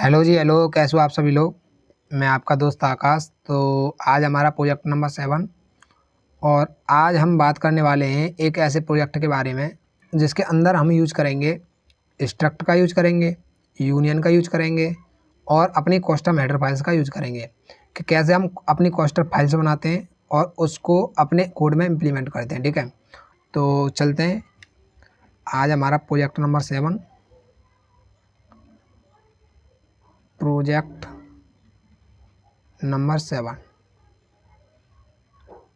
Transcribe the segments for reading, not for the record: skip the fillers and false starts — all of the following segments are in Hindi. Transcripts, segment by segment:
हेलो जी, हेलो। कैसे हो आप सभी लोग? मैं आपका दोस्त आकाश। तो आज हमारा प्रोजेक्ट नंबर 7 और आज हम बात करने वाले हैं एक ऐसे प्रोजेक्ट के बारे में जिसके अंदर हम यूज़ करेंगे स्ट्रक्ट का यूज़ करेंगे, यूनियन का यूज़ करेंगे और अपनी कस्टम हेडर फाइल्स का यूज़ करेंगे कि कैसे हम अपनी कस्टम फाइल्स बनाते हैं और उसको अपने कोड में इम्प्लीमेंट करते हैं। ठीक है, तो चलते हैं। आज हमारा प्रोजेक्ट नंबर 7 प्रोजेक्ट नंबर 7,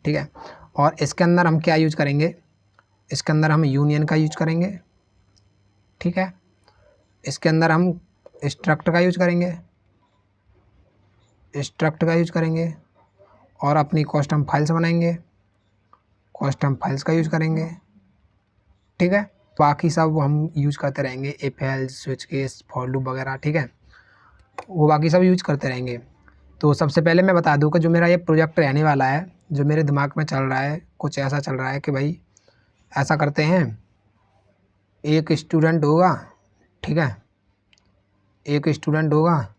ठीक है। और इसके अंदर हम क्या यूज करेंगे? इसके अंदर हम यूनियन का यूज करेंगे, ठीक है। इसके अंदर हम स्ट्रक्ट का यूज करेंगे और अपनी कस्टम फाइल्स बनाएंगे, कस्टम फाइल्स का यूज करेंगे, ठीक है। बाकी सब हम यूज करते रहेंगे, FL, switch case, for loop वगैरह, ठीक है। वो बाकी सब यूज करते रहेंगे। तो सबसे पहले मैं बता दूं कि जो मेरा ये प्रोजेक्ट रहने वाला है, जो मेरे दिमाग में चल रहा है, कुछ ऐसा चल रहा है कि भाई ऐसा करते हैं, एक स्टूडेंट होगा, ठीक है। एक स्टूडेंट होगा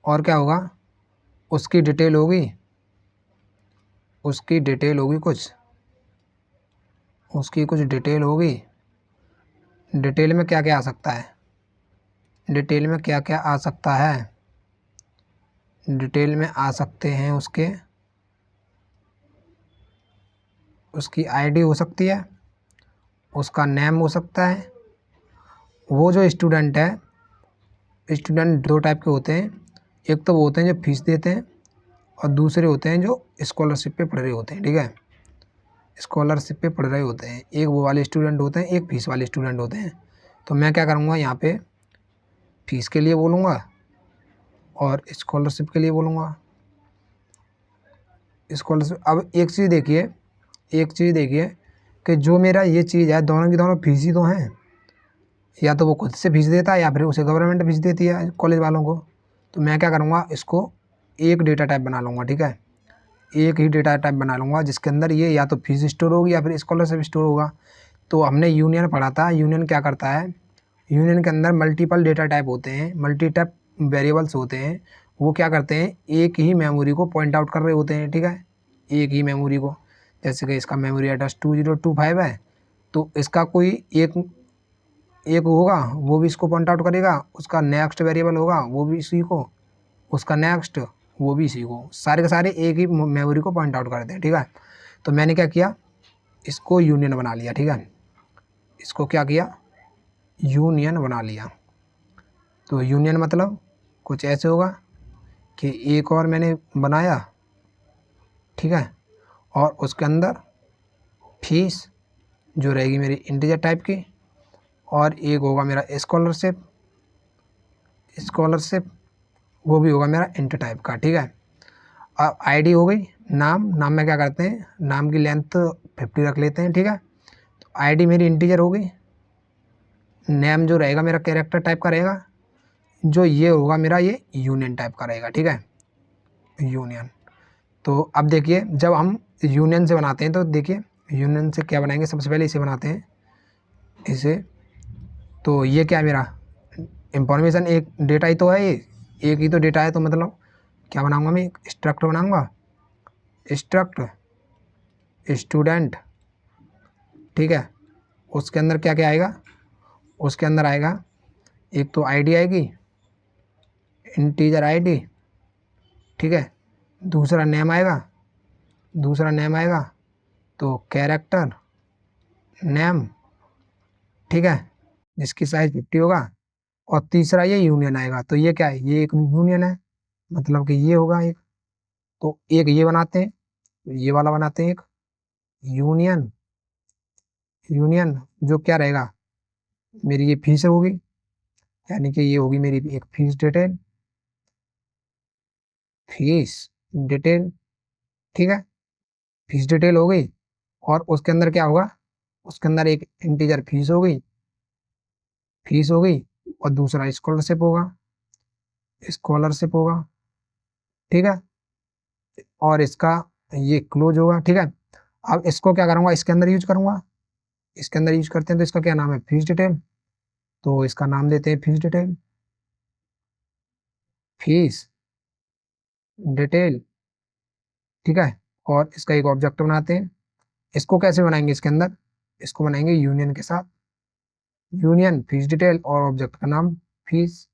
और क्या होगा, उसकी डिटेल होगी, उसकी डिटेल होगी कुछ, उसकी कुछ डिटेल होगी। डिटेल में क्या क्या आ सकता है? डिटेल में क्या क्या आ सकता है? डिटेल में आ सकते हैं उसकी आईडी हो सकती है, उसका नेम हो सकता है। वो जो स्टूडेंट है, स्टूडेंट दो टाइप के होते हैं। एक तो वो होते हैं जो फीस देते हैं और दूसरे होते हैं जो स्कॉलरशिप पे पढ़ रहे होते हैं, ठीक है। स्कॉलरशिप पे पढ़ रहे होते हैं, एक वो वाले स्टूडेंट होते हैं, एक फीस वाले स्टूडेंट होते हैं। तो मैं क्या करूँगा, यहाँ पे फीस के लिए बोलूँगा और स्कॉलरशिप के लिए बोलूँगा। स्कॉलरशिप, अब एक चीज़ देखिए कि जो मेरा ये चीज़ है, दोनों की दोनों फीस ही तो हैं। या तो वो खुद से फीस देता है या फिर उसे गवर्नमेंट फीस देती है कॉलेज वालों को। तो मैं क्या करूँगा, इसको एक डेटा टाइप बना लूँगा, ठीक है। एक ही डेटा टाइप बना लूँगा जिसके अंदर ये या तो फीस स्टोर होगी या फिर स्कॉलरशिप स्टोर होगा। तो हमने यूनियन पढ़ा था, यूनियन क्या करता है, यूनियन के अंदर मल्टीपल डेटा टाइप होते हैं, मल्टी टाइप वेरिएबल्स होते हैं। वो क्या करते हैं, एक ही मेमोरी को पॉइंट आउट कर रहे होते हैं, ठीक है। एक ही मेमोरी को, जैसे कि इसका मेमोरी एड्रेस 2025 है, तो इसका कोई एक एक होगा, वो भी इसको पॉइंट आउट करेगा। उसका नेक्स्ट वेरिएबल होगा, वो भी इसी को, उसका नेक्स्ट, वो भी इसी को, सारे के सारे एक ही मेमोरी को पॉइंट आउट करते हैं, ठीक है। तो मैंने क्या किया, इसको यूनियन बना लिया, ठीक है। इसको क्या किया, यूनियन बना लिया। तो यूनियन मतलब कुछ ऐसे होगा कि एक और मैंने बनाया, ठीक है। और उसके अंदर फीस जो रहेगी मेरी इंटीजर टाइप की, और एक होगा मेरा स्कॉलरशिप, स्कॉलरशिप वो भी होगा मेरा इंट टाइप का, ठीक है। अब आईडी हो गई, नाम में क्या करते हैं, नाम की लेंथ 50 रख लेते हैं, ठीक है। तो आईडी मेरी इंटीजर हो गई। नेम जो रहेगा मेरा कैरेक्टर टाइप का रहेगा। जो ये होगा मेरा, ये यूनियन टाइप का रहेगा, ठीक है, यूनियन। तो अब देखिए, जब हम यूनियन से बनाते हैं तो देखिए यूनियन से क्या बनाएंगे, सबसे पहले इसे बनाते हैं, इसे। तो ये क्या है मेरा इंफॉर्मेशन, एक डेटा ही तो है, ये एक ही तो डेटा है। तो मतलब क्या बनाऊंगा मैं, एक स्ट्रक्ट बनाऊंगा, स्ट्रक्ट स्टूडेंट, ठीक है। उसके अंदर क्या क्या आएगा, उसके अंदर आएगा एक तो आईडी आएगी, इंटीजर आईडी, ठीक है। दूसरा नेम आएगा, दूसरा नेम आएगा तो कैरेक्टर नेम, ठीक है, जिसकी साइज 50 होगा। और तीसरा ये यूनियन आएगा। तो ये क्या है, ये एक यूनियन है, मतलब कि ये होगा एक। तो एक ये बनाते हैं, तो ये वाला बनाते हैं एक यूनियन। यूनियन जो क्या रहेगा, मेरी ये फीस होगी, यानी कि ये होगी मेरी एक फीस डिटेल, फीस डिटेल, ठीक है। फीस डिटेल हो गई। और उसके अंदर क्या होगा, उसके अंदर एक इंटीजर फीस हो गई, फीस हो गई। और दूसरा स्कॉलरशिप होगा, ठीक है। और इसका ये क्लोज होगा, ठीक है। अब इसको क्या करूँगा, इसके अंदर यूज करूँगा, इसके अंदर यूज करते हैं। तो इसका क्या नाम है, फीस डिटेल। तो इसका नाम देते हैं फीस डिटेल, फीस डिटेल, ठीक है। और इसका एक ऑब्जेक्ट बनाते हैं। इसको कैसे बनाएंगे, इसके अंदर इसको बनाएंगे यूनियन के साथ, यूनियन फीस डिटेल और ऑब्जेक्ट का नाम फीस,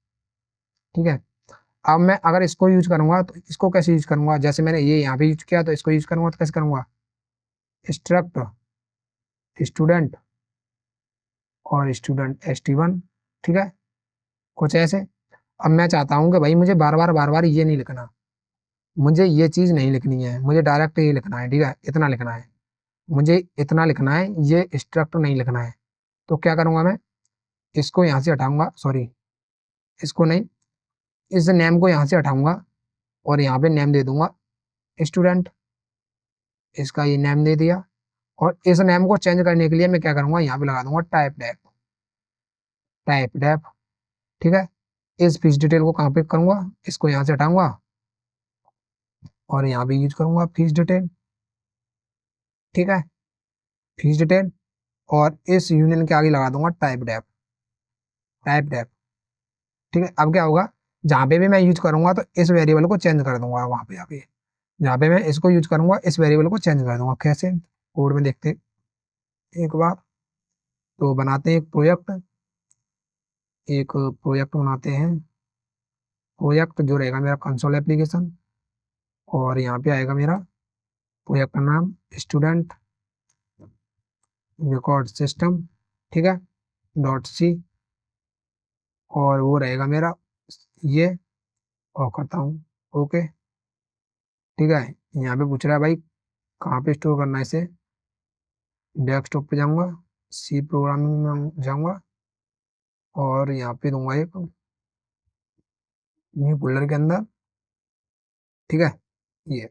ठीक है। अब मैं अगर इसको यूज करूंगा तो इसको कैसे यूज करूंगा, जैसे मैंने ये यहाँ पे यूज किया तो इसको यूज करूंगा तो कैसे करूंगा, इंस्ट्रक्ट स्टूडेंट और स्टूडेंट ST1, ठीक है, कुछ ऐसे। अब मैं चाहता हूँ कि भाई मुझे बार बार ये नहीं लिखना, मुझे ये चीज नहीं लिखनी है, मुझे डायरेक्ट ये लिखना है, ठीक है, इतना लिखना है, मुझे इतना लिखना है, ये इंस्ट्रक्ट नहीं लिखना है। तो क्या करूंगा मैं, इसको यहाँ से हटाऊंगा, सॉरी इसको नहीं, इस नेम को यहाँ से हटाऊंगा और यहाँ पे नेम दे दूंगा स्टूडेंट, इसका ये नेम दे दिया। और इस नेम को चेंज करने के लिए मैं क्या करूंगा, यहाँ पे लगा दूंगा टाइप डेफ, टाइप डेफ, ठीक है। इस फीस डिटेल को कहाँ पे करूंगा, इसको यहाँ से हटाऊंगा और यहाँ पे यूज करूंगा फीस डिटेल, ठीक है, फीस डिटेल। और इस यूनियन के आगे लगा दूंगा टाइप डेफ, टाइप डेफ, ठीक है। अब क्या होगा, जहाँ पे भी मैं यूज करूंगा तो इस वेरिएबल को चेंज कर दूंगा, वहां पे आके जहाँ पे मैं इसको यूज करूंगा इस वेरिएबल को चेंज कर दूंगा। कैसे, कोड में देखते हैं एक बार। तो बनाते हैं एक प्रोजेक्ट बनाते हैं, प्रोजेक्ट जो रहेगा मेरा कंसोल एप्लीकेशन, और यहाँ पे आएगा मेरा प्रोजेक्ट का नाम स्टूडेंट रिकॉर्ड सिस्टम, ठीक है, .c। और वो रहेगा मेरा ये, और करता हूँ ओके, ठीक है। यहाँ पे पूछ रहा है भाई कहाँ पे स्टोर करना है इसे, डेस्कटॉप पे जाऊँगा, सी प्रोग्रामिंग में जाऊँगा और यहाँ पे दूंगा एक न्यू फोल्डर के अंदर, ठीक है। ये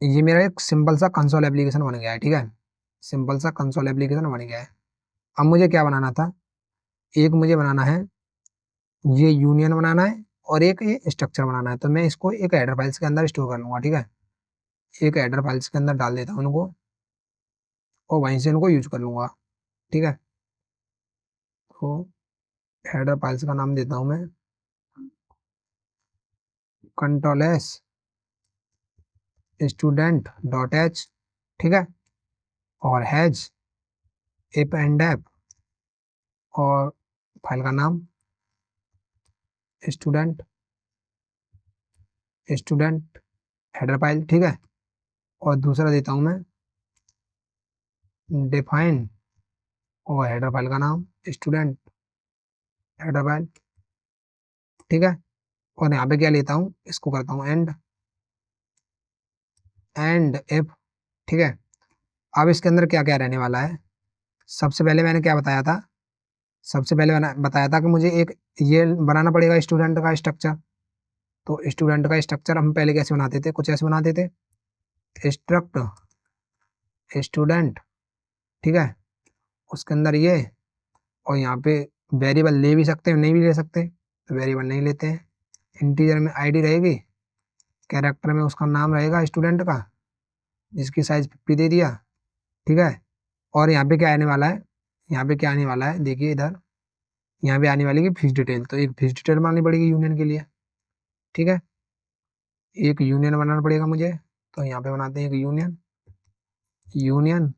ये मेरा एक सिंपल सा कंसोल एप्लीकेशन बन गया है, ठीक है, सिंपल सा कंसोल एप्लीकेशन बन गया है। अब मुझे क्या बनाना था, एक मुझे बनाना है ये यूनियन बनाना है और एक ये स्ट्रक्चर बनाना है। तो मैं इसको एक हेडर फाइल्स के अंदर स्टोर कर लूंगा, ठीक है, एक हेडर फाइल्स के अंदर डाल देता हूँ उनको और वहीं से इनको यूज कर लूंगा, ठीक है। तो हेडर फाइल्स का नाम देता हूँ मैं कंट्रोल S student.h, ठीक है, और हैज इफ एंड ऐप, और फाइल का नाम स्टूडेंट स्टूडेंट हेडर फाइल, ठीक है। और दूसरा देता हूँ मैं डिफाइन और हेडर फाइल का नाम स्टूडेंट हेडर फाइल, ठीक है। और यहाँ पे क्या लेता हूँ, इसको करता हूँ एंड इफ, ठीक है। अब इसके अंदर क्या क्या रहने वाला है, सबसे पहले मैंने क्या बताया था, सबसे पहले मैंने बताया था कि मुझे एक ये बनाना पड़ेगा स्टूडेंट का स्ट्रक्चर। तो स्टूडेंट का स्ट्रक्चर हम पहले कैसे बनाते थे, कुछ ऐसे बनाते थे, स्ट्रक्ट स्टूडेंट, ठीक है, उसके अंदर ये, और यहाँ पे वेरिएबल ले भी सकते हैं नहीं भी ले सकते, तो वेरिएबल नहीं लेते हैं, इंटीजर में आईडी रहेगी, कैरेक्टर में उसका नाम रहेगा स्टूडेंट का जिसकी साइज 50 दे दिया, ठीक है। और यहाँ पे क्या आने वाला है, यहाँ पे क्या आने वाला है देखिए इधर, यहाँ पे आने वाली है फीस डिटेल, तो एक फीस डिटेल बनानी पड़ेगी यूनियन के लिए, ठीक है, एक यूनियन बनाना पड़ेगा मुझे। तो यहाँ पे बनाते हैं एक यूनियन, यूनियन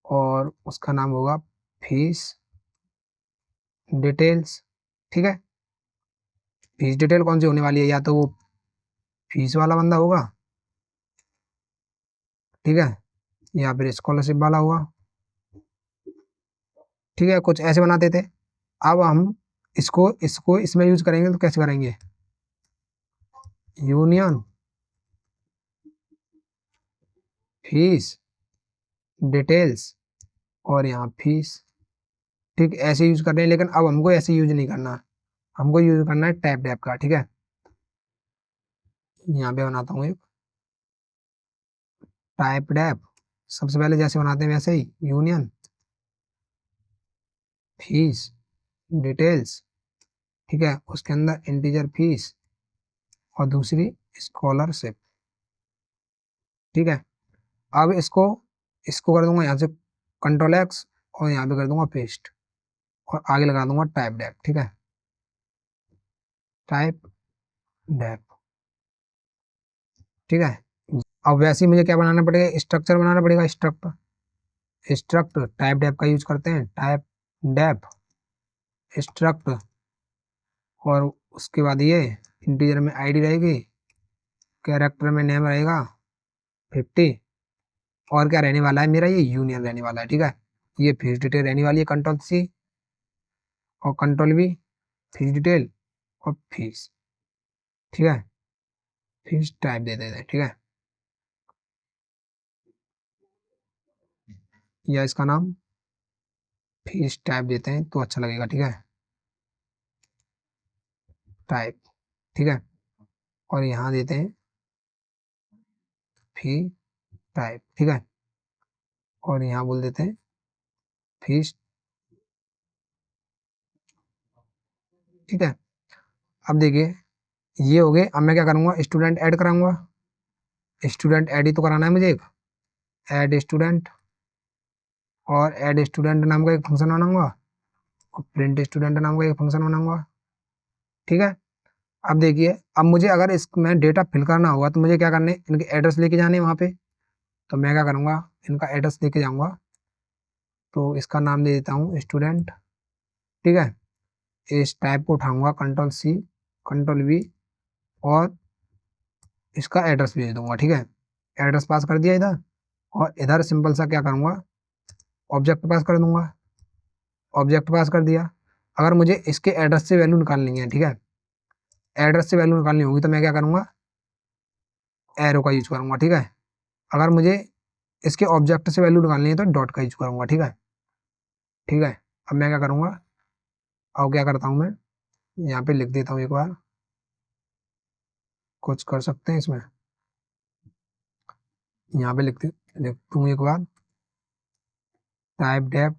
और उसका नाम होगा फीस डिटेल्स, ठीक है। फीस डिटेल कौन सी होने वाली है, या तो वो फीस वाला बंदा होगा, ठीक है, या फिर स्कॉलरशिप वाला होगा, ठीक है, कुछ ऐसे बनाते थे। अब हम इसको इसको इसमें यूज करेंगे तो कैसे करेंगे, यूनियन फीस डिटेल्स और यहाँ फीस, ठीक, ऐसे यूज कर रहे हैं। लेकिन अब हमको ऐसे यूज नहीं करना, हमको यूज करना है टैप टैप का, ठीक है। यहाँ पे बनाता हूँ एक टाइप डैप, सबसे पहले जैसे बनाते हैं वैसे ही यूनियन फीस डिटेल्स, ठीक है, उसके अंदर इंटीजर फीस और दूसरी स्कॉलरशिप, ठीक है। अब इसको इसको कर दूंगा यहाँ से कंट्रोल X और यहाँ पे कर दूंगा पेस्ट और आगे लगा दूंगा टाइप डैप, ठीक है। टाइप डेप, ठीक है। अब वैसे ही मुझे क्या बनाना पड़ेगा, स्ट्रक्चर बनाना पड़ेगा, स्ट्रक्ट टाइप डेप का यूज करते हैं, टाइप डेप स्ट्रक्ट, और उसके बाद ये इंटीजर में आईडी रहेगी, कैरेक्टर में नेम रहेगा 50, और क्या रहने वाला है मेरा, ये यूनियन रहने वाला है, ठीक है। ये फीस डिटेल रहने वाली है, कंट्रोल सी और कंट्रोल वी, फीस डिटेल और फीस, ठीक है। फीस टाइप दे देते हैं, ठीक है, या इसका नाम फीस टाइप देते हैं तो अच्छा लगेगा, ठीक है, टाइप, ठीक है। और यहाँ देते हैं फी टाइप, ठीक है, और यहाँ बोल देते हैं फीस, ठीक है। अब देखिए ये हो गए, अब मैं क्या करूँगा, स्टूडेंट ऐड कराऊंगा, स्टूडेंट ऐड ही तो कराना है मुझे, एक ऐड स्टूडेंट, और ऐड स्टूडेंट नाम का एक फंक्शन बनाऊंगा, और प्रिंट स्टूडेंट नाम का एक फंक्शन बनाऊंगा, ठीक है। अब देखिए, अब मुझे अगर इसमें डेटा फिल करना होगा तो मुझे क्या करना है, इनके एड्रेस लेके जाने हैं वहाँ पे, तो मैं क्या करूँगा, इनका एड्रेस लेके जाऊँगा, तो इसका नाम दे देता हूँ स्टूडेंट, ठीक है। इस टाइप को उठाऊंगा, कंट्रोल सी कंट्रोल वी, और इसका एड्रेस भेज दूंगा, ठीक है। एड्रेस पास कर दिया इधर, और इधर सिंपल सा क्या करूँगा, ऑब्जेक्ट पास कर दूंगा, ऑब्जेक्ट पास कर दिया। अगर मुझे इसके एड्रेस से वैल्यू निकालनी है, ठीक है, एड्रेस से वैल्यू निकालनी होगी तो मैं क्या करूँगा, एरो का यूज करूँगा, ठीक है। अगर मुझे इसके ऑब्जेक्ट से वैल्यू निकालनी है तो डॉट का यूज करूँगा, ठीक है, ठीक है। अब मैं क्या करूँगा, अब क्या करता हूँ मैं, यहाँ पे लिख देता हूँ एक बार, कुछ कर सकते हैं इसमें, यहाँ पे लिख दूँ एक बार, typedef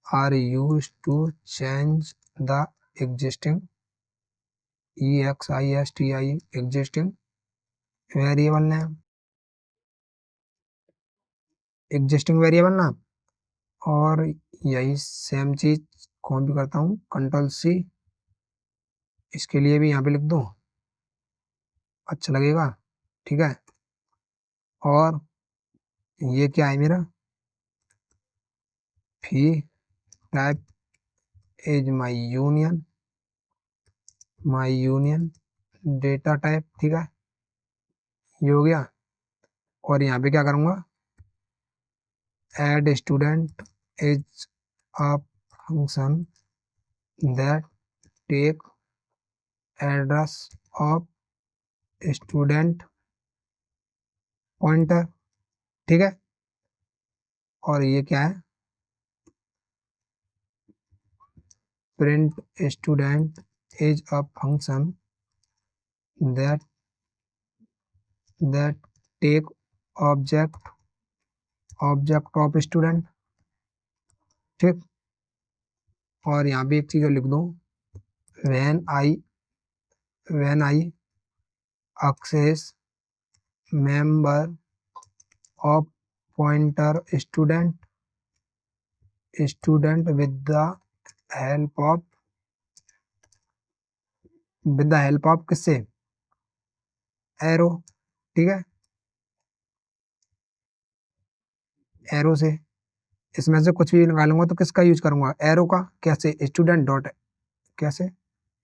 are use to change the existing EXISTI existing variable name, existing variable नाम, और यही सेम चीज कौन भी करता हूँ, कंट्रोल सी, इसके लिए भी यहाँ पे लिख दूँ, अच्छा लगेगा, ठीक है। और ये क्या है मेरा, fee type is my union data type, ठीक है, ये हो गया। और यहाँ पे क्या करूँगा, add student is a function that take address of student pointer, ठीक है। और ये क्या है, print student is a function that that take object of student, ठीक। और यहाँ भी एक चीज और लिख दूँ, when I access member of pointer student help of with the help of किससे, एरो, ठीक है, एरो से, इसमें से कुछ भी निकालूंगा तो किसका यूज करूंगा, एरो का, कैसे, स्टूडेंट डॉट, कैसे,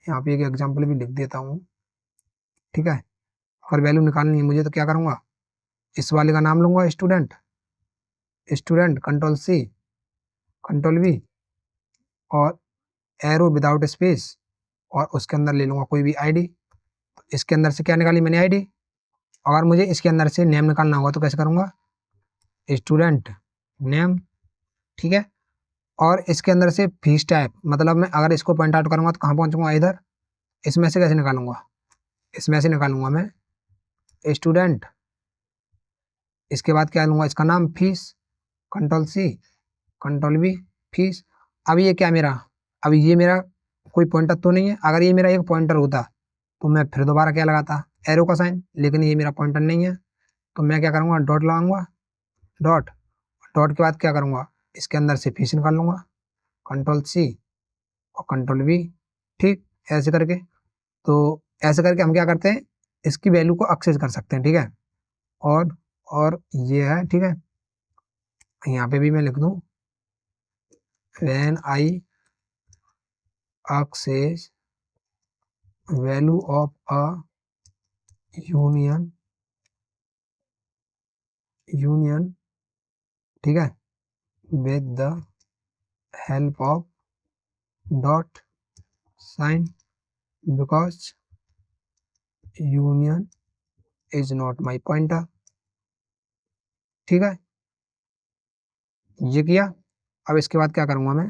यहाँ पे एक एग्जांपल भी लिख देता हूँ, ठीक है। अगर वैल्यू निकालनी है मुझे तो क्या करूंगा, इस वाले का नाम लूंगा student control C control V, और एरो विदाउट स्पेस, और उसके अंदर ले लूंगा कोई भी आईडी, इसके अंदर से क्या निकाली मैंने, आईडी। अगर मुझे इसके अंदर से नेम निकालना होगा तो कैसे करूंगा, स्टूडेंट नेम, ठीक है। और इसके अंदर से फीस टाइप, मतलब मैं अगर इसको पॉइंट आउट करूंगा तो कहाँ पहुंचूंगा, इधर, इसमें से कैसे निकालूंगा, इसमें से निकालूंगा मैं स्टूडेंट, इसके बाद क्या लूंगा, इसका नाम fees, control C control V, fees. अब ये क्या मेरा, अब ये मेरा कोई पॉइंटर तो नहीं है, अगर ये मेरा एक पॉइंटर होता तो मैं फिर दोबारा क्या लगाता, एरो का साइन, लेकिन ये मेरा पॉइंटर नहीं है, तो मैं क्या करूँगा, डॉट लगाऊंगा, डॉट, डॉट के बाद क्या करूँगा, इसके अंदर से फीस निकाल लूंगा, कंट्रोल सी और कंट्रोल वी, ठीक, ऐसे करके। तो ऐसे करके हम क्या करते हैं, इसकी वैल्यू को एक्सेस कर सकते हैं, ठीक है। और ये है, ठीक है। यहाँ पे भी मैं लिख दूँ when I access value of a union, ठीक है, with the help of dot sign because union is not my pointer, ठीक है। ये किया। अब इसके बाद क्या करूँगा मैं,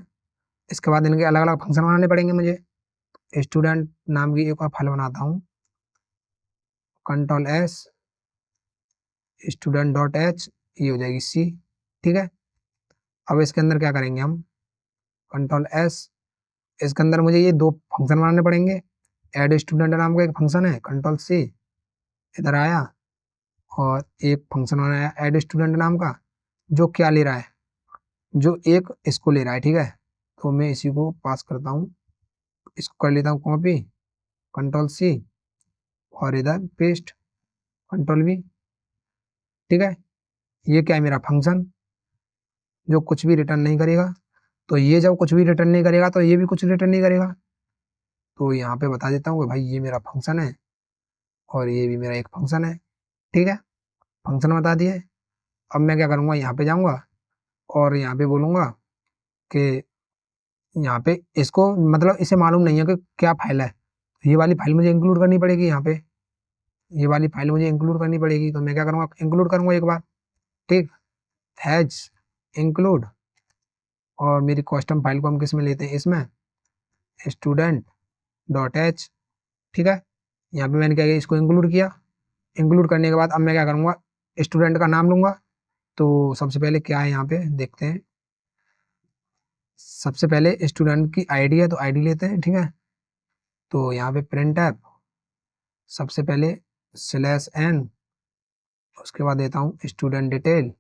इसके बाद इनके अलग अलग फंक्शन बनाने पड़ेंगे मुझे। स्टूडेंट नाम की एक और फाइल बनाता हूँ, Ctrl+S स्टूडेंट डॉट एच, ये हो जाएगी सी, ठीक है। अब इसके अंदर क्या करेंगे हम, Ctrl+S, इसके अंदर मुझे ये दो फंक्शन बनाने पड़ेंगे। ऐड स्टूडेंट नाम का एक फंक्शन है, Ctrl+C, इधर आया और एक फंक्शन बनाया ऐड स्टूडेंट नाम का, जो क्या ले रहा है, जो एक इसको ले रहा है, ठीक है। तो मैं इसी को पास करता हूँ, इसको कर लेता हूँ कॉपी, Ctrl+C और इधर पेस्ट, Ctrl+V, ठीक है। ये क्या है, मेरा फंक्शन जो कुछ भी रिटर्न नहीं करेगा। तो ये जब कुछ भी रिटर्न नहीं करेगा तो ये भी कुछ रिटर्न नहीं करेगा। तो यहाँ पे बता देता हूँ कि भाई ये मेरा फंक्शन है और ये भी मेरा एक फंक्शन है, ठीक है। फंक्शन बता दिए। अब मैं क्या करूँगा, यहाँ पे जाऊँगा और यहाँ पे बोलूँगा कि यहाँ पे इसको, मतलब इसे मालूम नहीं है कि क्या फाइल है, ये वाली फाइल मुझे इंक्लूड करनी पड़ेगी। यहाँ पे ये वाली फाइल मुझे इंक्लूड करनी पड़ेगी। तो मैं क्या करूँगा, इंक्लूड करूँगा एक बार, ठीक, हैज इंक्लूड, और मेरी कस्टम फाइल को हम किस में लेते हैं, इसमें स्टूडेंट डॉट एच, ठीक है। यहाँ पे मैंने क्या किया, इसको इंक्लूड किया। इंक्लूड करने के बाद अब मैं क्या करूँगा, स्टूडेंट का नाम लूँगा। तो सबसे पहले क्या है, यहाँ पे देखते हैं। सबसे पहले स्टूडेंट की आईडी है तो आईडी लेते हैं, ठीक है। तो यहाँ पे प्रिंट ऐप, सबसे पहले /n, उसके बाद देता हूँ स्टूडेंट डिटेल,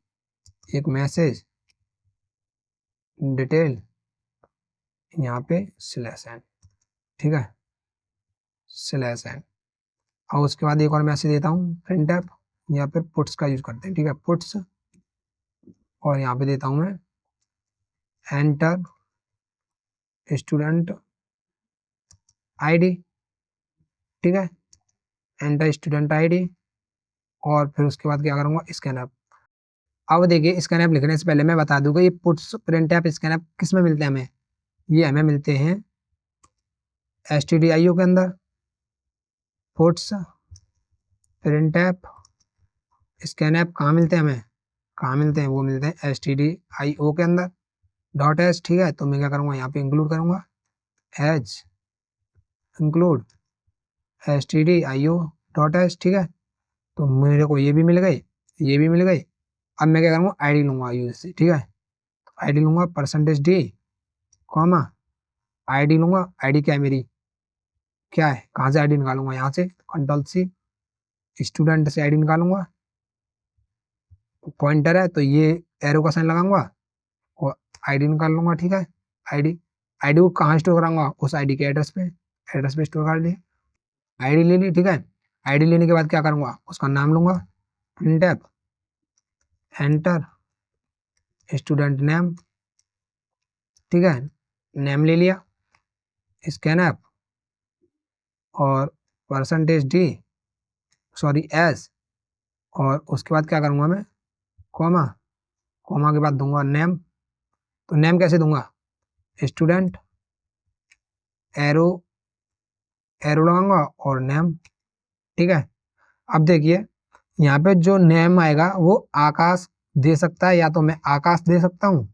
एक मैसेज डिटेल, यहाँ पे /n, ठीक है, /n। और उसके बाद एक और मैसेज देता हूँ प्रिंट ऐप, या फिर पुट्स का यूज करते हैं, ठीक है, पुट्स। और यहाँ पे देता हूँ मैं एंटर स्टूडेंट आईडी, ठीक है, एंटर स्टूडेंट आईडी। और फिर उसके बाद क्या करूँगा, स्कैन ऐप। अब देखिए, स्कैन ऐप लिखने से पहले मैं बता दूंगा, ये puts print F scan app किस में मिलते हैं हमें, ये हमें मिलते हैं stdio के अंदर, puts print F scan app कहाँ मिलते हैं हमें, कहाँ मिलते हैं, वो मिलते हैं stdio के अंदर डॉट एच, ठीक है। तो मैं क्या करूँगा, यहाँ पे इंक्लूड करूँगा as include stdio dot H, ठीक है। तो मेरे को ये भी मिल गई, ये भी मिल गई। अब मैं क्या करूँगा, आईडी लूँगा यूज से, ठीक है। आईडी लूँगा %d, कॉमा आईडी लूँगा। आईडी क्या है मेरी, क्या है, कहाँ से आईडी निकालूंगा, यहाँ से Ctrl+C, स्टूडेंट से आईडी निकालूंगा। पॉइंटर है तो ये एरो का साइन लगाऊंगा और आईडी निकाल लूंगा, ठीक है। आईडी आईडी को कहाँ स्टोर कराऊंगा, उस आईडी के एड्रेस पे स्टोर कर लिया। आईडी ले ली, ठीक है। आईडी लेने के बाद क्या करूंगा, उसका नाम लूंगा, print F enter student name, ठीक है, नेम ले लिया, स्कैन ऐप और %d, सॉरी एस। और उसके बाद क्या करूंगा मैं, कॉमा, कॉमा के बाद दूंगा नेम। तो नेम कैसे दूंगा, स्टूडेंट एरो, एरो लगाऊंगा और नेम, ठीक है। अब देखिए, यहाँ पे जो नेम आएगा वो आकाश दे सकता है, या तो मैं आकाश दे सकता हूँ,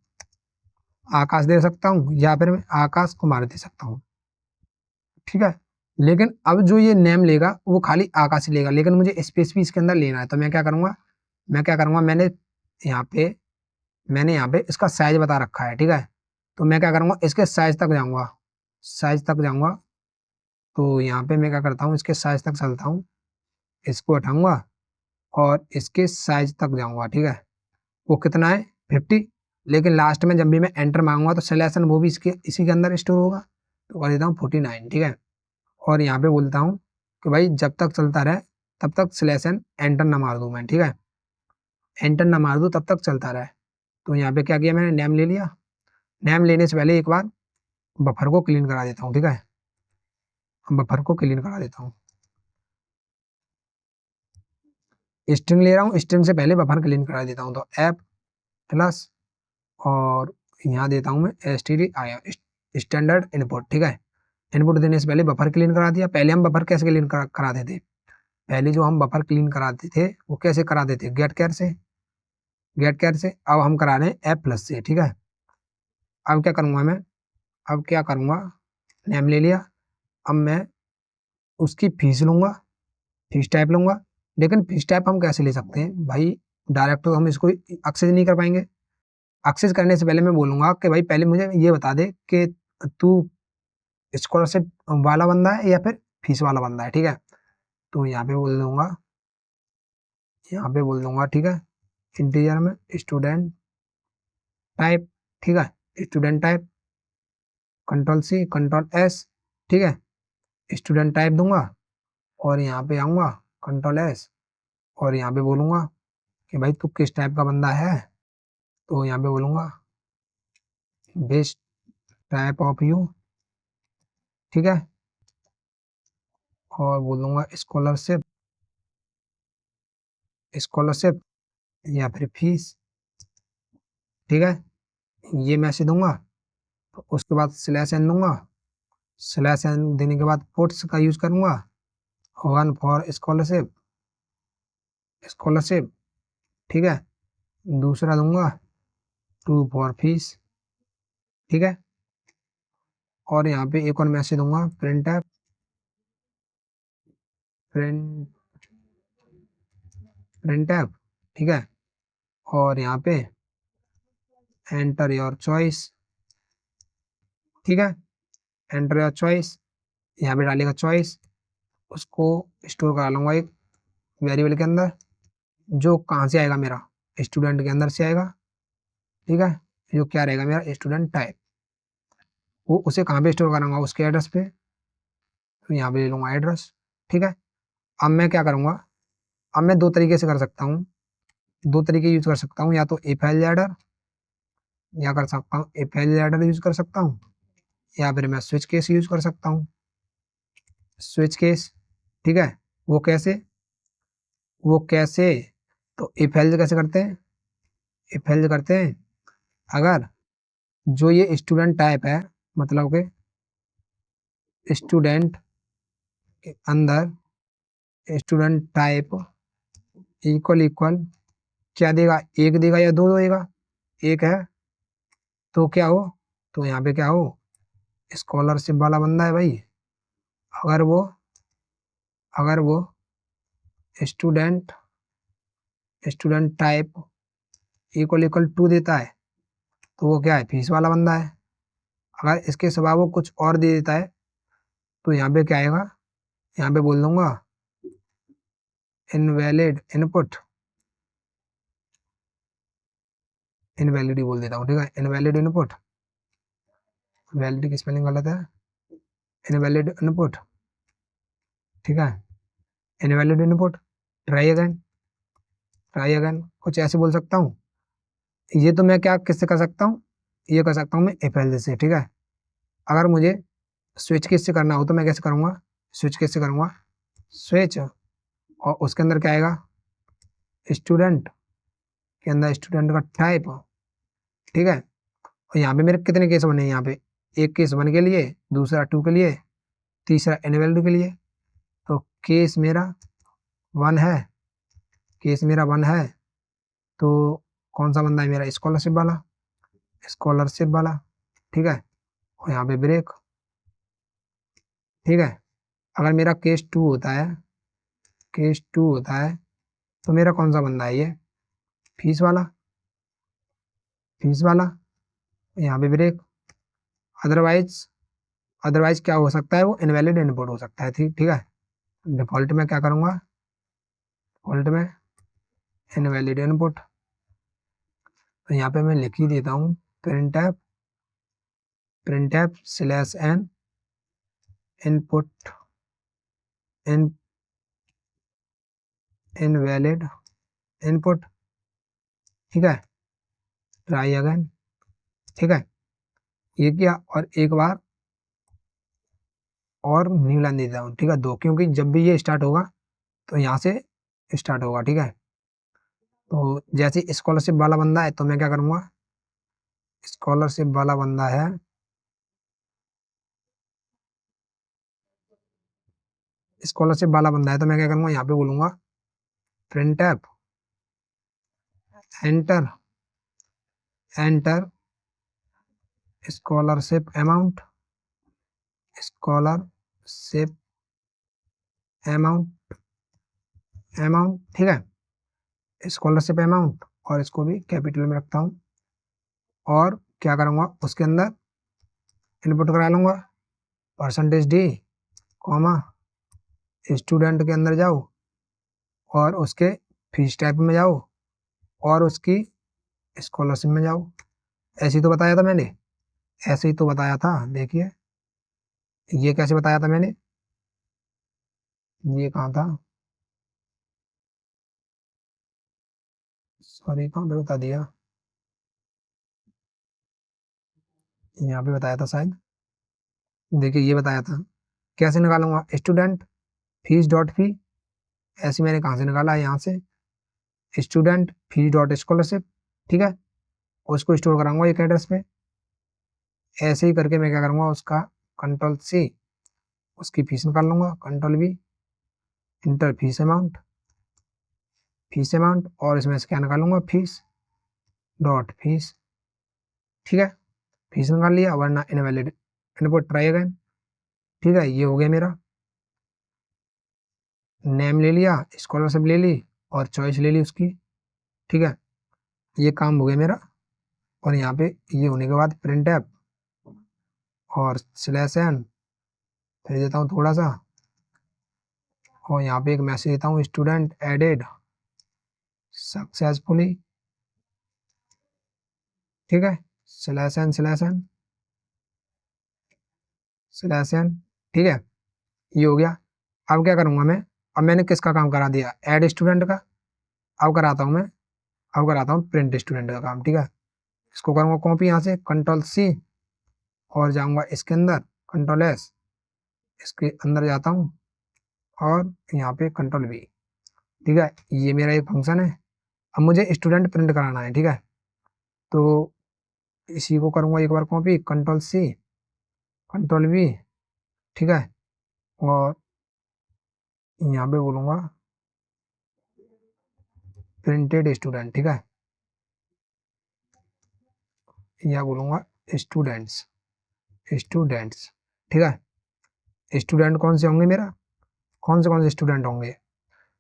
आकाश दे सकता हूँ, या फिर मैं आकाश कुमार दे सकता हूँ, ठीक है। लेकिन अब जो ये नेम लेगा वो खाली आकाश ही लेगा, लेकिन मुझे स्पेस भी इसके अंदर लेना है। तो मैं क्या करूँगा, मैंने यहाँ पे इसका साइज बता रखा है, ठीक है। तो मैं क्या करूँगा, इसके साइज तक जाऊँगा, साइज तक जाऊँगा। तो यहाँ पे मैं क्या करता हूँ, इसके साइज तक चलता हूँ, इसको हटाऊंगा और इसके साइज तक जाऊँगा, ठीक है। वो कितना है, 50। लेकिन लास्ट में जब भी मैं एंटर मांगूंगा तो सिलेक्शन वो भी इसी के अंदर स्टोर होगा। तो कर देता हूँ 49, ठीक है। और यहाँ पे बोलता हूँ कि भाई जब तक चलता रहे तब तक स्लैश एन एंटर ना मार दूँ मैं, ठीक है, एंटर ना मार दूँ तब तक चलता रहे। तो यहाँ पे क्या किया मैंने, नेम ले लिया। नेम लेने से पहले एक बार बफर को क्लीन करा देता हूँ, ठीक है, बफर को क्लीन करा देता हूँ। स्ट्रिंग ले रहा हूँ, स्ट्रिंग से पहले बफर क्लीन करा देता हूँ। तो ऐप प्लस और यहाँ देता हूँ मैं stdio स्टैंडर्ड इनपुट, ठीक है। इनपुट देने से पहले बफर क्लीन करा दिया। पहले हम बफर कैसे क्लीन कराते थे, पहले जो हम बफर क्लीन कराते थे वो कैसे कराते थे, गेट केयर से, गेट केयर से। अब हम करा रहे हैं ऐप प्लस से, ठीक है। अब क्या करूँगा मैं, अब क्या करूँगा, नेम ले लिया। अब मैं उसकी फीस लूँगा, फीस टाइप लूँगा। लेकिन फीस टाइप हम कैसे ले सकते हैं भाई, डायरेक्ट तो हम इसको एक्सेस नहीं कर पाएंगे। एक्सेस करने से पहले मैं बोलूँगा कि भाई पहले मुझे ये बता दे कि तू स्कॉलरशिप वाला बंदा है या फिर फीस वाला बंदा है, ठीक है। तो यहाँ पे बोल दूंगा, यहाँ पे बोल दूंगा, ठीक है, इंटीजर में स्टूडेंट टाइप, ठीक है, student type, control C control S, ठीक है, स्टूडेंट टाइप दूंगा। और यहाँ पे आऊँगा कंट्रोल एस और यहाँ पे बोलूँगा कि भाई तू किस टाइप का बंदा है। तो यहाँ पे बोलूँगा बेस्ट टाइप ऑफ यू, ठीक है, और बोलूँगा स्कॉलरशिप, स्कॉलरशिप या फिर फीस, ठीक है, ये मैसेज दूंगा। तो उसके बाद स्लैश एन दूंगा, स्लैश एन देने के बाद पुट्स का यूज करूंगा, 1 फॉर स्कॉलरशिप, स्कॉलरशिप, ठीक है, दूसरा दूंगा 2 फॉर फीस, ठीक है। और यहाँ पे एक और मैसेज दूंगा print F, print print F, ठीक है। और यहाँ पे एंटर योर चॉइस, ठीक है, एंटर योर चॉइस, यहाँ पे डालेगा चॉइस, उसको स्टोर करा लूंगा एक वेरिएबल के अंदर, जो कहाँ से आएगा मेरा, स्टूडेंट के अंदर से आएगा, ठीक है। जो क्या रहेगा मेरा स्टूडेंट टाइप, वो उसे कहाँ पे स्टोर करूँगा, उसके एड्रेस पे। तो यहाँ पे ले लूँगा एड्रेस, ठीक है। अब मैं क्या करूँगा, अब मैं दो तरीके से कर सकता हूँ, दो तरीके यूज कर सकता हूँ, या तो ए फाइल एडर, या कर सकता हूँ ए फाइल एडर यूज कर सकता हूँ, या फिर मैं स्विच केस यूज कर सकता हूँ, स्विच केस, ठीक है। वो कैसे, वो कैसे, तो ए फाइल कैसे करते हैं, ए फाइल करते हैं अगर जो ये स्टूडेंट टाइप है, मतलब कि स्टूडेंट के अंदर स्टूडेंट टाइप इक्वल इक्वल क्या देगा, एक देगा या दो देगा, एक है तो क्या हो, तो यहाँ पे क्या हो, स्कॉलरशिप वाला बंदा है भाई। अगर वो अगर वो student student type equal equal 2 देता है तो वो क्या है, फीस वाला बंदा है। अगर इसके सिवा वो कुछ और दे देता है तो यहाँ पे क्या आएगा, यहाँ पे बोल दूंगा इनवैलिड इनपुट, इनवैलिड ही बोल देता हूँ, ठीक है, इनवैलिड इनपुट, वैलिड की स्पेलिंग गलत है, इनवैलिड इनपुट, ठीक है, invalid input, try again, try again, कुछ ऐसे बोल सकता हूँ। ये तो मैं क्या किससे कर सकता हूँ, ये कर सकता हूँ मैं एफ से, ठीक है। अगर मुझे स्विच केस से करना हो तो मैं कैसे करूँगा, स्विच केस से करूँगा, स्विच और उसके अंदर क्या आएगा, स्टूडेंट के अंदर स्टूडेंट का टाइप, ठीक है। और यहाँ पे मेरे कितने केस बने हैं, यहाँ पे एक केस 1 के लिए, दूसरा 2 के लिए, तीसरा इनवैलिड के लिए। तो केस मेरा 1 है, केस मेरा 1 है, तो कौन सा बंदा है मेरा, स्कॉलरशिप वाला, स्कॉलरशिप वाला, ठीक है। और यहाँ पे ब्रेक, ठीक है। अगर मेरा केस 2 होता है, केस 2 होता है तो मेरा कौन सा बंदा है, ये फीस वाला, फीस वाला, यहाँ पे ब्रेक। अदरवाइज अदरवाइज क्या हो सकता है, वो इनवैलिड इनपुट हो सकता है, ठीक ठीक है। डिफॉल्ट में क्या करूँगा, डिफॉल्ट में इनवैलिड इनपुट। तो यहाँ पे मैं लिख ही देता हूँ print F slash N input, in invalid input, ठीक है, ट्राई अगेन, ठीक है, ये किया और एक बार और न्यू लाइन देता हूँ, ठीक है, दो, क्योंकि जब भी ये स्टार्ट होगा तो यहाँ से स्टार्ट होगा, ठीक है। तो जैसे स्कॉलरशिप वाला बंदा है तो मैं क्या करूँगा, स्कॉलरशिप वाला बंदा है, स्कॉलरशिप वाला बंदा है तो मैं क्या करूँगा, यहाँ पे बोलूँगा printf enter enter scholarship amount, scholarship amount, amount, ठीक है, स्कॉलरशिप अमाउंट, और इसको भी कैपिटल में रखता हूँ। और क्या करूँगा, उसके अंदर इनपुट करा लूँगा परसेंटेज डी, कॉमा, स्टूडेंट के अंदर जाओ और उसके फीस टाइप में जाओ और उसकी स्कॉलरशिप में जाओ। ऐसे ही तो बताया था मैंने, ऐसे ही तो बताया था, देखिए ये कैसे बताया था मैंने, ये कहाँ था, सॉरी कहाँ पे बता दिया, यहाँ पे बताया था शायद, देखिए ये बताया था, कैसे निकालूंगा, स्टूडेंट फीस डॉट फी, ऐसे मैंने कहाँ से निकाला है, यहाँ से स्टूडेंट फीस डॉट स्कॉलरशिप, ठीक है, उसको स्टोर कराऊंगा एक एड्रेस पे। ऐसे ही करके मैं क्या करूँगा, उसका कंट्रोल सी, उसकी फीस निकाल लूंगा, control we, inter fees amount, fees amount, और इसमें से क्या निकालूंगा, फीस डॉट फीस, ठीक है, फीस निकाल लिया, वरना इनवैलिड इनपुट ट्राई अगेन, ठीक है, ये हो गया मेरा, नेम ले लिया, स्कॉलरशिप ले ली और चॉइस ले ली उसकी, ठीक है, ये काम हो गया मेरा। और यहाँ पे ये होने के बाद प्रिंट ऐप और स्लैश एन फिर देता हूँ थोड़ा सा, और यहाँ पे एक मैसेज देता हूँ, स्टूडेंट एडेड सक्सेसफुली, ठीक है, slash N slash N slash N, ठीक है, ये हो गया। अब क्या करूँगा मैं, अब मैंने किसका काम करा दिया, ऐड स्टूडेंट का, अब कराता हूँ मैं, अब कराता हूँ प्रिंट स्टूडेंट का काम, ठीक है, इसको करूँगा कॉपी यहाँ से, कंट्रोल सी, और जाऊँगा इसके अंदर, कंट्रोल एस, इसके अंदर जाता हूँ और यहाँ पे कंट्रोल वी, ठीक है, ये मेरा एक फंक्शन है। अब मुझे स्टूडेंट प्रिंट कराना है, ठीक है, तो इसी को करूँगा एक बार copy, control C, control V, ठीक है, और यहाँ पे बोलूँगा प्रिंटेड स्टूडेंट, ठीक है, यहाँ बोलूँगा स्टूडेंट्स, स्टूडेंट्स, ठीक है, स्टूडेंट कौन से होंगे मेरा, कौन से स्टूडेंट होंगे,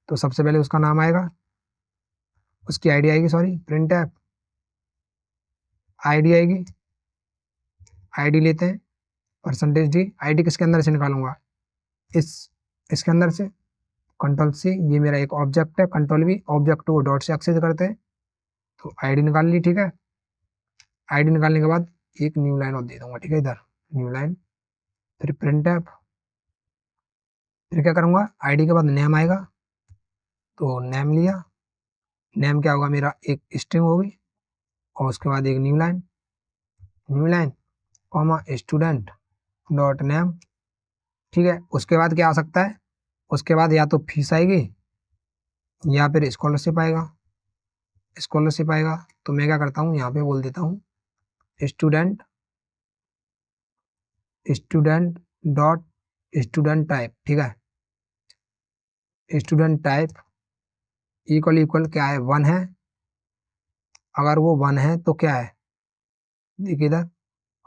तो सबसे पहले उसका नाम आएगा, उसकी आईडी आएगी, सॉरी प्रिंट ऐप आईडी आएगी, आईडी लेते हैं परसेंटेज डी, आईडी किसके अंदर से निकालूंगा, इस इसके अंदर से, कंट्रोल सी, ये मेरा एक ऑब्जेक्ट है, control we, object co dot से एक्सेस करते हैं, तो आईडी निकाल ली, ठीक है, आईडी निकालने के बाद एक न्यू लाइन और दे दूंगा, ठीक है, इधर न्यू लाइन, फिर प्रिंट ऐप, फिर क्या करूंगा, आईडी के बाद नेम आएगा, तो नेम लिया, नेम क्या होगा मेरा, एक स्ट्रिंग होगी, और उसके बाद एक new line comma student dot name, ठीक है, उसके बाद क्या आ सकता है, उसके बाद या तो फीस आएगी या फिर स्कॉलरशिप आएगा, स्कॉलरशिप आएगा, तो मैं क्या करता हूँ, यहाँ पे बोल देता हूँ student, student dot student type, ठीक है, स्टूडेंट टाइप इक्वल इक्वल क्या है, वन है, अगर वो वन है तो क्या है, देखिए इधर,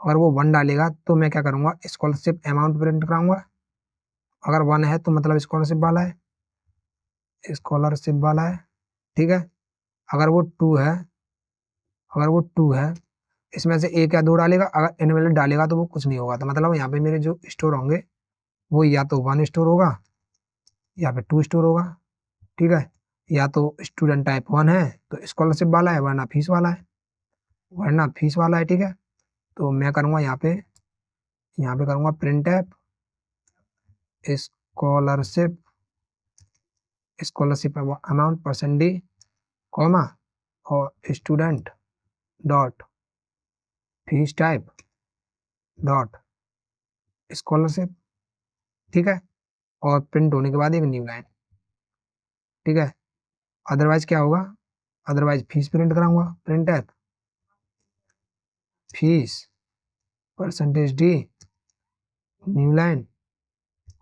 अगर वो वन डालेगा तो मैं क्या करूँगा, स्कॉलरशिप अमाउंट प्रिंट कराऊंगा, अगर वन है तो मतलब स्कॉलरशिप वाला है, स्कॉलरशिप वाला है, ठीक है, अगर वो टू है, अगर वो टू है, इसमें से एक या दो डालेगा, अगर इनवैलिड डालेगा तो वो कुछ नहीं होगा, तो मतलब यहाँ पे मेरे जो स्टोर होंगे वो या तो वन स्टोर होगा या फिर टू स्टोर होगा, ठीक है, या तो स्टूडेंट टाइप वन है तो स्कॉलरशिप वाला है, वरना फीस वाला है, वरना फीस वाला है, ठीक है, तो मैं करूँगा यहाँ पे करूँगा printf scholarship scholarship amount percent d comma और student dot fees type dot scholarship, ठीक है। और प्रिंट होने के बाद एक न्यू लाइन, ठीक है। अदरवाइज क्या होगा, अदरवाइज फीस प्रिंट कराऊंगा, print F fees percentage D new line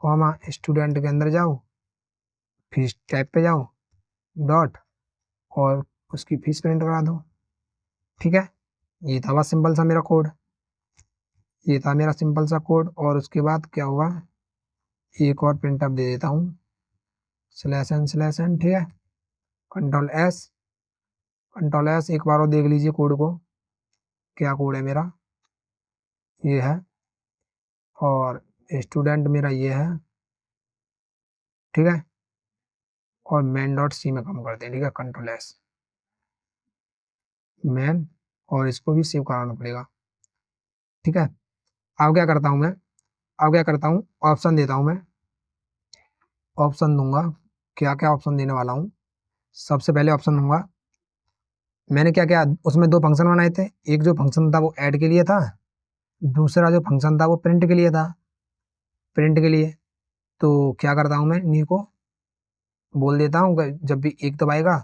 comma student के अंदर जाओ, फीस टाइप पे जाओ डॉट और उसकी फीस प्रिंट करा दो, ठीक है। ये था बस सिंपल सा मेरा कोड, ये था मेरा सिंपल सा कोड। और उसके बाद क्या होगा, एक और प्रिंट अप दे देता हूँ, स्लैश एन, ठीक है। कंट्रोल एस एक बार और देख लीजिए कोड को, क्या कोड है मेरा, ये है। और स्टूडेंट मेरा ये है, ठीक है। और मैन डॉट सी में काम करते हैं, ठीक है। कंट्रोल एस मैन, और इसको भी सेव कराना पड़ेगा, ठीक है। अब क्या करता हूँ मैं, अब क्या करता हूँ, ऑप्शन देता हूँ मैं, ऑप्शन दूंगा। क्या क्या ऑप्शन देने वाला हूँ, सबसे पहले ऑप्शन दूंगा, मैंने क्या क्या उसमें दो फंक्शन बनाए थे, एक जो फंक्शन था वो ऐड के लिए था, दूसरा जो फंक्शन था वो प्रिंट के लिए था, प्रिंट के लिए। तो क्या करता हूँ मैं, न्यू को बोल देता हूँ कि जब भी एक दबाएगा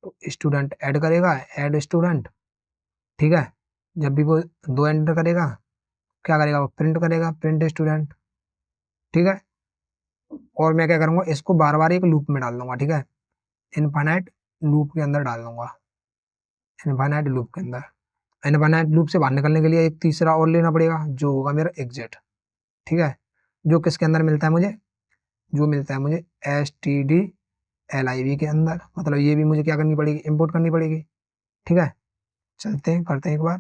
तो स्टूडेंट ऐड करेगा, ऐड स्टूडेंट, ठीक है। जब भी वो दो एंटर करेगा, क्या करेगा, वो प्रिंट करेगा, प्रिंट स्टूडेंट, ठीक है। और मैं क्या करूँगा, इसको बार बार एक लूप में डाल दूंगा, ठीक है। इनफाइनाइट लूप के अंदर डाल दूंगा, इनफाइनाइट लूप के अंदर। इनफाइनाइट लूप से बाहर निकलने के लिए एक तीसरा और लेना पड़ेगा, जो होगा मेरा एग्जिट, ठीक है। जो किसके अंदर मिलता है मुझे, जो मिलता है मुझे stdlib के अंदर, मतलब ये भी मुझे क्या करनी पड़ेगी, इंपोर्ट करनी पड़ेगी, ठीक है। चलते हैं, करते हैं एक बार।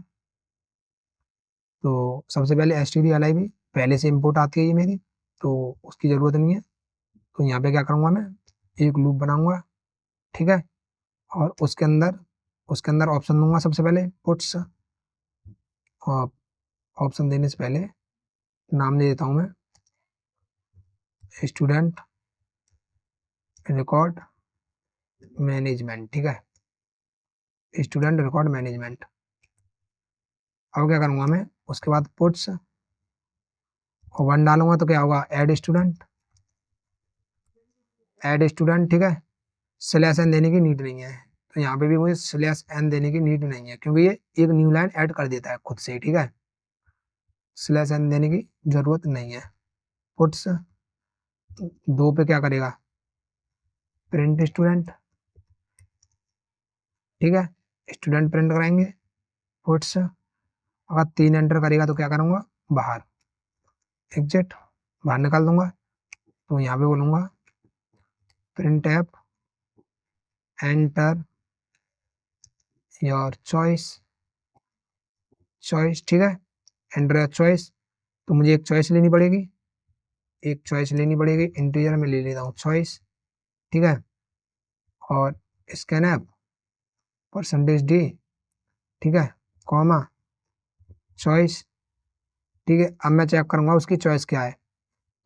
तो सबसे पहले stdlib पहले से इंपोर्ट आती है ये मेरी, तो उसकी ज़रूरत नहीं है। तो यहाँ पे क्या करूँगा मैं, एक लूप बनाऊंगा, ठीक है। और उसके अंदर ऑप्शन दूंगा सबसे पहले पुट्स, और ऑप्शन देने से पहले नाम दे देता हूँ मैं, स्टूडेंट रिकॉर्ड मैनेजमेंट, ठीक है। Student record management. अब क्या करूँगा मैं, उसके बाद पुट्स और वन डालूंगा तो क्या होगा, ऐड स्टूडेंट, ठीक है। स्लैश एन देने की नीड नहीं है, तो यहाँ पे भी मुझे स्लैश एन देने की नीड नहीं है, क्योंकि ये एक न्यू लाइन ऐड कर देता है खुद से, ठीक है। स्लैश एन देने की जरूरत नहीं है। पुट्स दो पे क्या करेगा, प्रिंट स्टूडेंट, ठीक है। स्टूडेंट प्रिंट कराएंगे। पुट्स अगर 3 एंटर करेगा तो क्या करूँगा, बाहर, एग्जिट, बाहर निकाल दूंगा। तो यहाँ पे बोलूँगा print F enter your choice, ठीक है। एंटर योर चॉइस, तो मुझे एक चॉइस लेनी पड़ेगी, एक चॉइस लेनी पड़ेगी, इंटीजर में ले लेता हूँ चॉइस, ठीक है। और स्कैन ऐप परसेंटेज डी, ठीक है, कॉमा चॉइस, ठीक है। अब मैं चेक करूँगा उसकी चॉइस क्या है।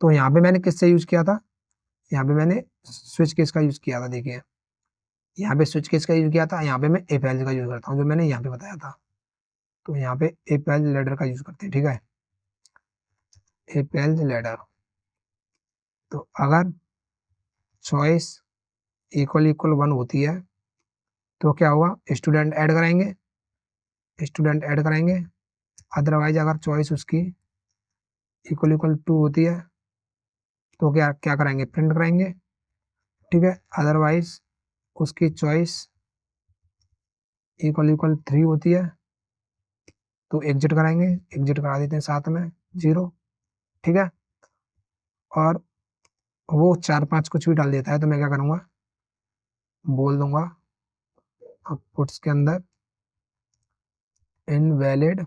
तो यहाँ पे मैंने किससे यूज़ किया था, यहाँ पे मैंने स्विच केस का यूज़ किया था, देखिए यहाँ पे स्विच केस का यूज़ किया था, यहाँ पे मैं इफ एल्स का यूज़ करता हूँ, जो मैंने यहाँ पे बताया था। तो यहाँ पे इफ एल्स लैडर का यूज़ करते हैं, ठीक है। इफ एल्स लैडर, तो अगर चॉइस इक्वल इक्वल 1 होती है तो क्या होगा, स्टूडेंट ऐड कराएंगे, स्टूडेंट ऐड कराएंगे। अदरवाइज अगर चॉइस उसकी इक्वल इक्वल 2 होती है तो क्या क्या कराएंगे, प्रिंट कराएंगे, ठीक है। अदरवाइज उसकी चॉइस इक्वल इक्वल 3 होती है तो एग्जिट कराएंगे, एग्जिट करा देते हैं साथ में 0, ठीक है। और वो 4-5 कुछ भी डाल देता है तो मैं क्या करूँगा, बोल दूंगा पुट्स के अंदर इनवैलिड,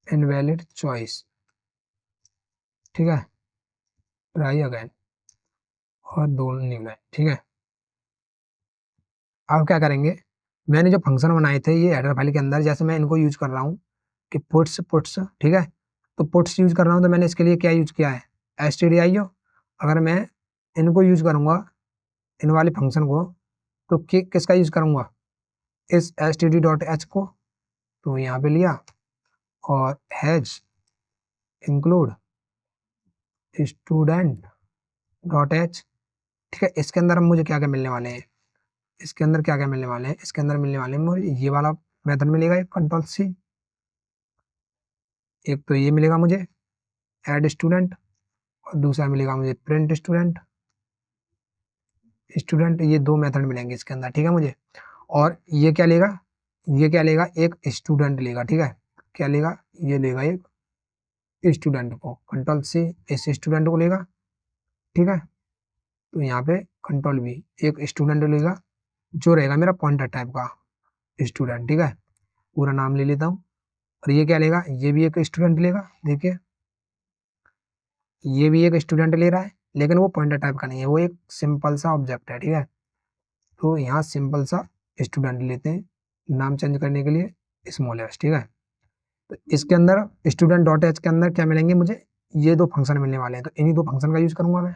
इनवैलिड चॉइस, ठीक है। ट्राई अगेन और दो न्यू लाइन, ठीक है। अब क्या करेंगे, मैंने जो फंक्शन बनाए थे ये हेडर फाइल के अंदर, जैसे मैं इनको यूज कर रहा हूँ कि पुट्स, ठीक है। तो पुट्स यूज कर रहा हूँ तो मैंने इसके लिए क्या यूज किया है, stdio। अगर मैं इनको यूज करूंगा, इन वाले फंक्शन को, तो किसका यूज करूंगा, इस std.h को, तो यहाँ पे लिया और has include student dot H. ठीक है, इसके अंदर हम मुझे क्या क्या मिलने वाले हैं, इसके अंदर क्या क्या मिलने वाले हैं, इसके अंदर मिलने वाले हैं मुझे ये वाला मेथड मिलेगा, एक कंट्रोल सी, एक तो ये मिलेगा मुझे ऐड स्टूडेंट, और दूसरा मिलेगा मुझे प्रिंट स्टूडेंट। स्टूडेंट, ये दो मेथड मिलेंगे इसके अंदर, ठीक है मुझे। और ये क्या लेगा, ये क्या लेगा, एक स्टूडेंट लेगा, ठीक है, क्या लेगा, ये लेगा एक स्टूडेंट को, कंट्रोल सी इस स्टूडेंट को लेगा, ठीक है। तो यहाँ पे कंट्रोल बी एक स्टूडेंट लेगा, जो रहेगा मेरा पॉइंटर टाइप का स्टूडेंट, ठीक है, पूरा नाम ले लेता हूँ। और ये क्या लेगा, ये भी एक स्टूडेंट लेगा, देखिए ये भी एक स्टूडेंट ले रहा है, लेकिन वो पॉइंटर टाइप का नहीं है, वो एक सिंपल सा ऑब्जेक्ट है, ठीक है। तो यहाँ सिंपल सा स्टूडेंट लेते हैं, नाम चेंज करने के लिए स्मॉल एस, ठीक है। तो इसके अंदर स्टूडेंट डॉट एच के अंदर क्या मिलेंगे मुझे, ये दो फंक्शन मिलने वाले हैं, तो इन्हीं दो फंक्शन का यूज करूंगा मैं,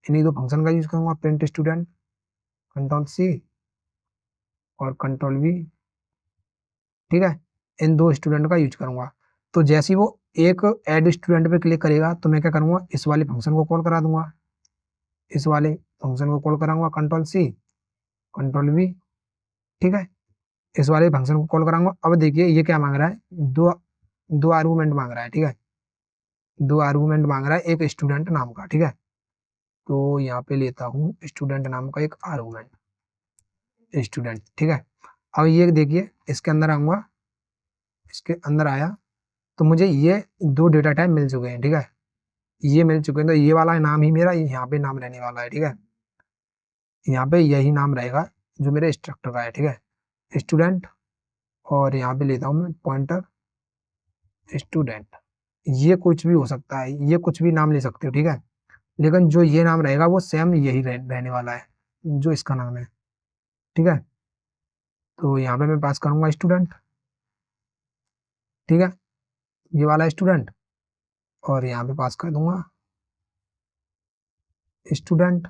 इन्हीं दो फंक्शन का यूज करूंगा, प्रिंट स्टूडेंट कंट्रोल सी और कंट्रोल वी, ठीक है, इन दो स्टूडेंट का यूज करूंगा। तो जैसे ही वो एक ऐड स्टूडेंट पे क्लिक करेगा, तो मैं क्या करूंगा, इस वाले फंक्शन को कॉल करा दूंगा, इस वाले फंक्शन को कॉल कराऊंगा, कंट्रोल सी कंट्रोल वी, ठीक है, इस वाले फंक्शन को कॉल कराऊंगा। अब देखिए ये क्या मांग रहा है, दो दो आर्गूमेंट मांग रहा है, ठीक है, दो आर्गूमेंट मांग रहा है एक स्टूडेंट नाम का, ठीक है। तो यहाँ पे लेता हूँ स्टूडेंट नाम का एक आर्गूमेंट स्टूडेंट, ठीक है। अब ये देखिए इसके अंदर आऊंगा, इसके अंदर आया तो मुझे ये दो डेटा टाइप मिल चुके हैं, ठीक है, ये मिल चुके हैं, तो ये वाला नाम ही मेरा यहाँ पे नाम रहने वाला है, ठीक है, यहाँ पे यही नाम रहेगा जो मेरे स्ट्रक्चर का है, ठीक है, स्टूडेंट। और यहाँ पे लेता हूँ मैं पॉइंटर स्टूडेंट, ये कुछ भी हो सकता है, ये कुछ भी नाम ले सकते हो, ठीक है, लेकिन जो ये नाम रहेगा वो सेम यही रहने वाला है जो इसका नाम है, ठीक है। तो यहाँ पे मैं पास करूंगा स्टूडेंट, ठीक है, ये वाला स्टूडेंट, और यहाँ पे पास कर दूंगा स्टूडेंट,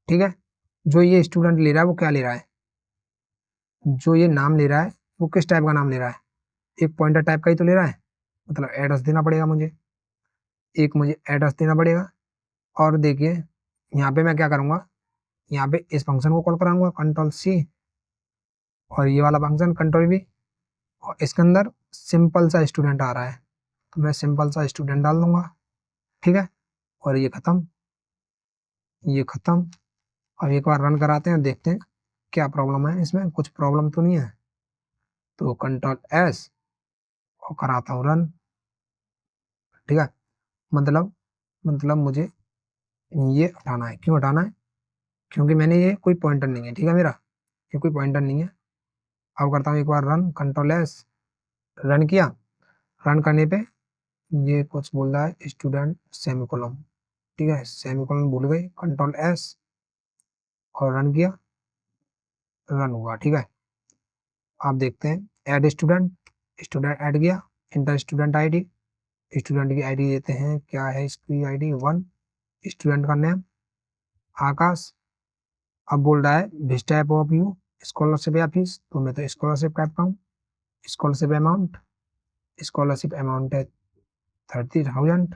ठीक है। जो ये स्टूडेंट ले रहा है वो क्या ले रहा है, जो ये नाम ले रहा है वो किस टाइप का नाम ले रहा है, एक पॉइंटर टाइप का ही तो ले रहा है, मतलब एड्रेस देना पड़ेगा मुझे, एक मुझे एड्रेस देना पड़ेगा। और देखिए यहाँ पे मैं क्या करूँगा, यहाँ पे इस फंक्शन को कॉल कराऊंगा, कंट्रोल सी, और ये वाला फंक्शन कंट्रोल वी, और इसके अंदर सिंपल सा स्टूडेंट आ रहा है, तो मैं सिंपल सा स्टूडेंट डाल दूंगा, ठीक है। और ये खत्म, ये खत्म। अब एक बार रन कराते हैं, देखते हैं क्या प्रॉब्लम है, इसमें कुछ प्रॉब्लम तो नहीं है। तो कंट्रोल एस और कराता हूँ रन, ठीक है। मतलब मुझे ये हटाना है, क्यों हटाना है, क्योंकि मैंने ये कोई पॉइंटर नहीं है, ठीक है, मेरा ये कोई पॉइंटर नहीं है। अब करता हूँ एक बार रन, कंट्रोल एस, रन किया, रन करने पे ये कुछ बोल रहा है स्टूडेंट सेमीकोलन, ठीक है, सेमीकोलन भूल गए, कंट्रोल एस और रन किया, रन हुआ, ठीक है। आप देखते हैं ऐड स्टूडेंट, स्टूडेंट ऐड किया, इंटर स्टूडेंट आईडी, स्टूडेंट की आईडी देते हैं, क्या है इसकी आईडी 1, स्टूडेंट का नेम आकाश। अब बोल रहा है which type of you, scholarship या फीस, तो मैं तो स्कॉलरशिप टाइप का हूँ, स्कॉलरशिप अमाउंट, स्कॉलरशिप अमाउंट है 30,000,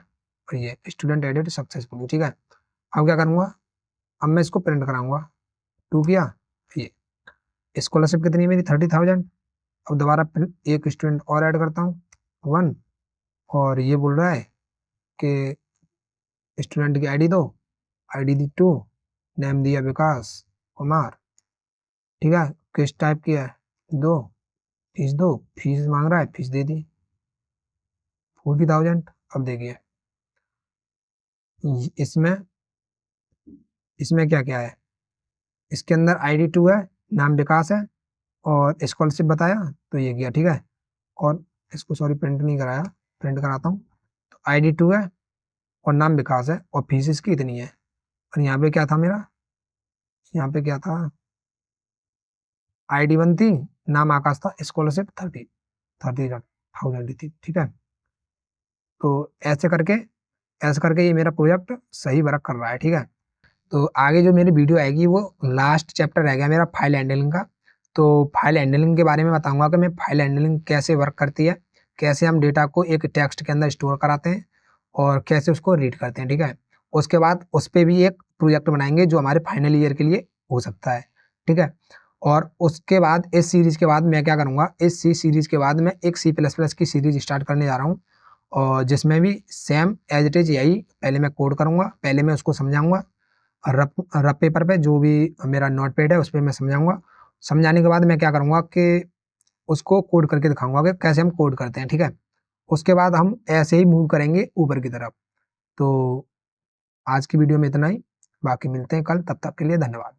और ये स्टूडेंट एडेड सक्सेसफुली, ठीक है। अब क्या करूँगा, अब मैं इसको प्रिंट कराऊंगा, टू किया, ये स्कॉलरशिप कितनी है मेरी 30,000। अब दोबारा एक स्टूडेंट और ऐड करता हूँ 1, और ये बोल रहा है कि स्टूडेंट की आईडी दो, आईडी दी 2, नेम दिया विकास कुमार, ठीक है, किस टाइप की है, दो, फीस मांग रहा है, फीस दे दी 40,000। अब देखिए इसमें इसमें क्या क्या है, इसके अंदर आईडी 2 है, नाम विकास है, और स्कॉलरशिप बताया तो ये गया, ठीक है। और इसको सॉरी प्रिंट नहीं कराया, प्रिंट कराता हूँ, तो आईडी 2 है और नाम विकास है और फीस इसकी इतनी है। और यहाँ पे क्या था मेरा, यहाँ पे क्या था, आईडी 1 थी, नाम आकाश था, स्कॉलरशिप 30,000 थी, ठीक है। तो ऐसे करके ये मेरा प्रोजेक्ट सही वर्क कर रहा है, ठीक है। तो आगे जो मेरी वीडियो आएगी वो लास्ट चैप्टर रह गया मेरा फाइल हैंडलिंग का। तो फाइल हैंडलिंग के बारे में बताऊंगा कि मैं फाइल हैंडलिंग कैसे वर्क करती है, कैसे हम डेटा को एक टेक्स्ट के अंदर स्टोर कराते हैं और कैसे उसको रीड करते हैं, ठीक है। उसके बाद उस पर भी एक प्रोजेक्ट बनाएंगे जो हमारे फाइनल ईयर के लिए हो सकता है, ठीक है। और उसके बाद इस सीरीज़ के बाद मैं क्या करूँगा, इस सीरीज़ के बाद मैं एक C++ की सीरीज़ स्टार्ट करने जा रहा हूँ, और जिसमें भी सेम एज इट इज़ यही पहले मैं कोड करूँगा, पहले मैं उसको समझाऊँगा रफ रफ पेपर पे, जो भी मेरा नोट पैड है उस पर मैं समझाऊँगा। समझाने के बाद मैं क्या करूँगा कि उसको कोड करके दिखाऊँगा कि कैसे हम कोड करते हैं, ठीक है। उसके बाद हम ऐसे ही मूव करेंगे ऊपर की तरफ। तो आज की वीडियो में इतना ही, बाकी मिलते हैं कल, तब तक के लिए धन्यवाद।